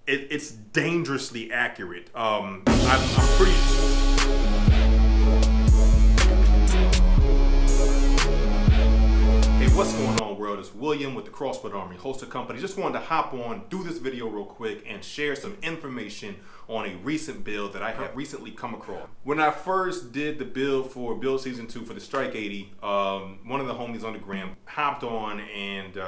it's dangerously accurate. I'm pretty. Hey, what's going on, world? It's William with the CrossFit Army Holster Company. Just wanted to hop on, do this video real quick, and share some information on a recent build that I have recently come across. When I first did the build for build season 2 for the Strike80, one of the homies on the gram hopped on and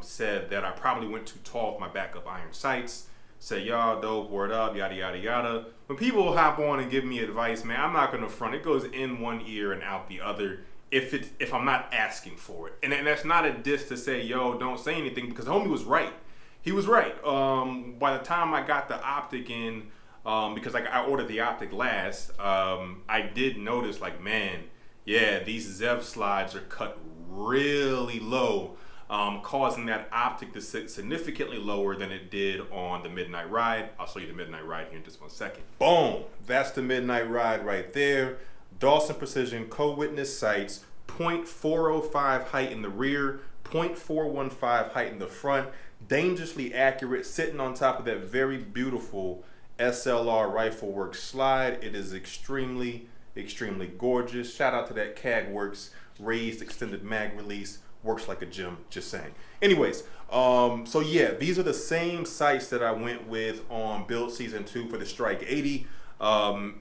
said that I probably went too tall with my backup iron sights. Said, y'all dope, word up, yada, yada, yada. When people hop on and give me advice, man, I'm not gonna front. It goes in one ear and out the other if I'm not asking for it. And that's not a diss to say, yo, don't say anything, because the homie was right. He was right. By the time I got the optic in, because I ordered the optic last, I did notice, like, man, yeah, these ZEV slides are cut really low, causing that optic to sit significantly lower than it did on the Midnight Ride. I'll show you the Midnight Ride here in just 1 second. Boom, that's the Midnight Ride right there. Dawson Precision co-witness sights, 0.405 height in the rear, 0.415 height in the front, dangerously accurate, sitting on top of that very beautiful SLR Rifleworks slide. It is extremely, extremely gorgeous. Shout out to that CAGWorks raised extended mag release. Works like a gym, just saying. Anyways, so yeah, these are the same sights that I went with on build season 2 for the Strike80.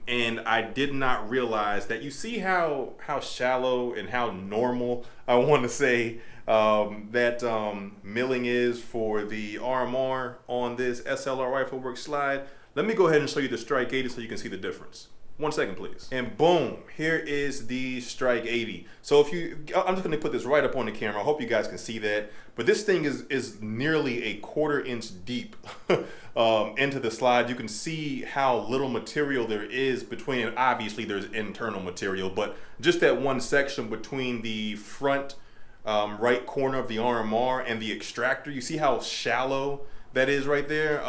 And I did not realize that, you see how shallow and how normal, I want to say, that milling is for the RMR on this SLR Rifleworks slide. Let me go ahead and show you the Strike80 so you can see the difference. 1 second, please. And boom, here is the Strike80. So I'm just gonna put this right up on the camera. I hope you guys can see that. But this thing is nearly a 1/4 inch deep into the slide. You can see how little material there is between, obviously there's internal material, but just that one section between the front right corner of the RMR and the extractor, you see how shallow that is right there.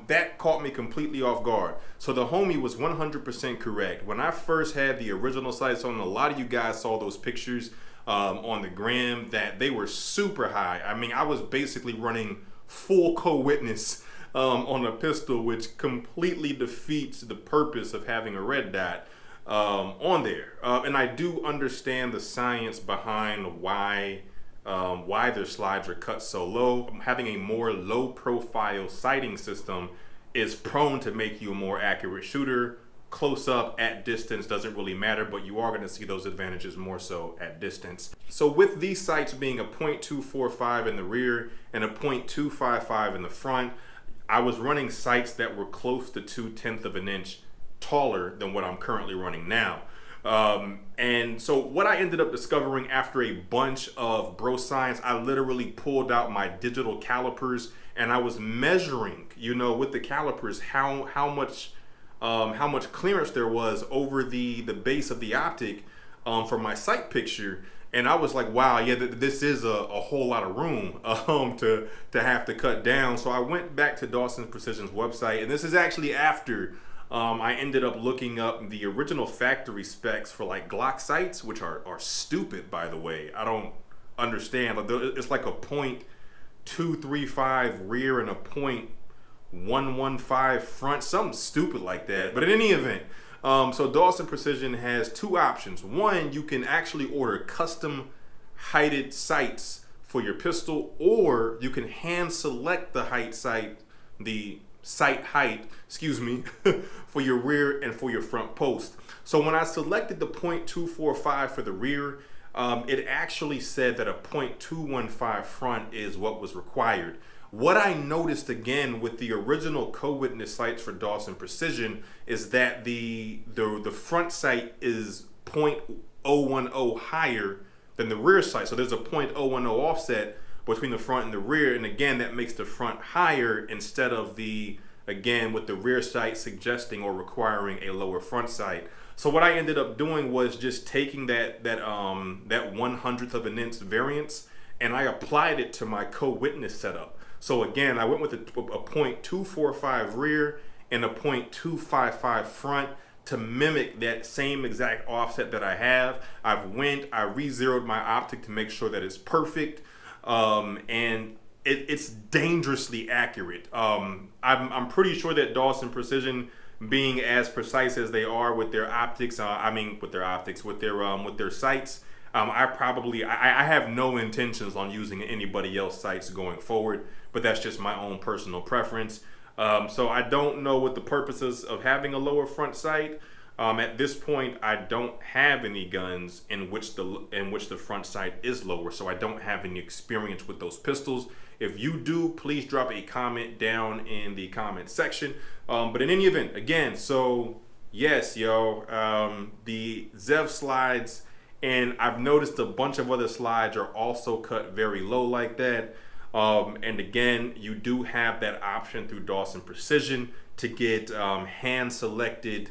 That caught me completely off guard. So the homie was 100% correct. When I first had the original sights on, a lot of you guys saw those pictures on the gram, that they were super high. I mean, I was basically running full co-witness on a pistol, which completely defeats the purpose of having a red dot on there. And I do understand the science behind why their slides are cut so low. Having a more low profile sighting system is prone to make you a more accurate shooter. Close up, at distance, doesn't really matter, but you are going to see those advantages more so at distance. So with these sights being a 0.245 in the rear and a 0.255 in the front, I was running sights that were close to 2/10 of an inch taller than what I'm currently running now. And so what I ended up discovering after a bunch of bro science, I literally pulled out my digital calipers and I was measuring, you know, with the calipers, how much clearance there was over the base of the optic for my sight picture. And I was like, wow, yeah, this is a whole lot of room to have to cut down. So I went back to Dawson Precision's website, and this is actually after I ended up looking up the original factory specs for like Glock sights, which are stupid, by the way. I don't understand. It's like a 0.235 rear and a 0.115 front, something stupid like that. But in any event, so Dawson Precision has 2 options. One, you can actually order custom heighted sights for your pistol, or you can hand select the sight height, excuse me, for your rear and for your front post. So when I selected the 0.245 for the rear, it actually said that a 0.215 front is what was required. What I noticed again with the original co-witness sights for Dawson Precision is that the front sight is 0.010 higher than the rear sight. So there's a 0.010 offset between the front and the rear, and again, that makes the front higher instead of again with the rear sight suggesting or requiring a lower front sight. So what I ended up doing was just taking that 1/100th of an inch variance, and I applied it to my co-witness setup. So again, I went with a 0.245 rear and a 0.255 front to mimic that same exact offset that I have. I re-zeroed my optic to make sure that it's perfect. And it's dangerously accurate. I'm pretty sure that Dawson Precision, being as precise as they are with their optics, with their sights, I have no intentions on using anybody else's sights going forward, but that's just my own personal preference. So I don't know what the purposes of having a lower front sight. At this point, I don't have any guns in which the front sight is lower, so I don't have any experience with those pistols. If you do, please drop a comment down in the comment section. But in any event, again, so yes, yo, the Zev slides, and I've noticed a bunch of other slides are also cut very low like that. And again, you do have that option through Dawson Precision to get hand selected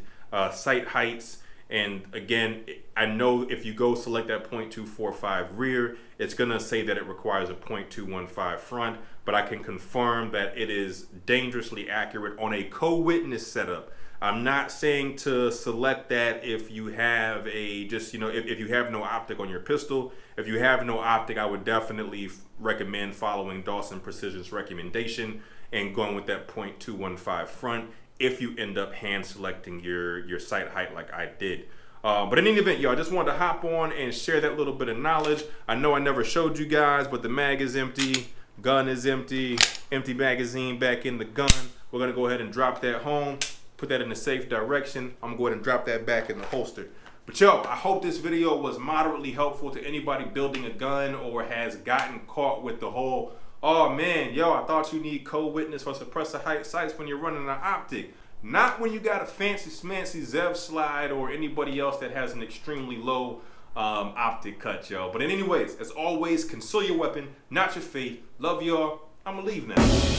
sight heights. And again, I know if you go select that .245 rear, it's gonna say that it requires a .215 front, but I can confirm that it is dangerously accurate on a co-witness setup. I'm not saying to select that if you have if you have no optic on your pistol. If you have no optic, I would definitely recommend following Dawson Precision's recommendation and going with that .215 front if you end up hand selecting your sight height like I did. But in any event, y'all, I just wanted to hop on and share that little bit of knowledge. I know I never showed you guys, but the mag is empty, gun is empty magazine back in the gun. We're gonna go ahead and drop that home, put that in a safe direction. I'm going to drop that back in the holster. But yo, I hope this video was moderately helpful to anybody building a gun or has gotten caught with the whole, oh man, yo, I thought you need co-witness for suppressor height sights when you're running an optic. Not when you got a fancy smancy Zev slide or anybody else that has an extremely low optic cut, yo. But anyways, as always, conceal your weapon, not your faith. Love y'all. I'm gonna leave now.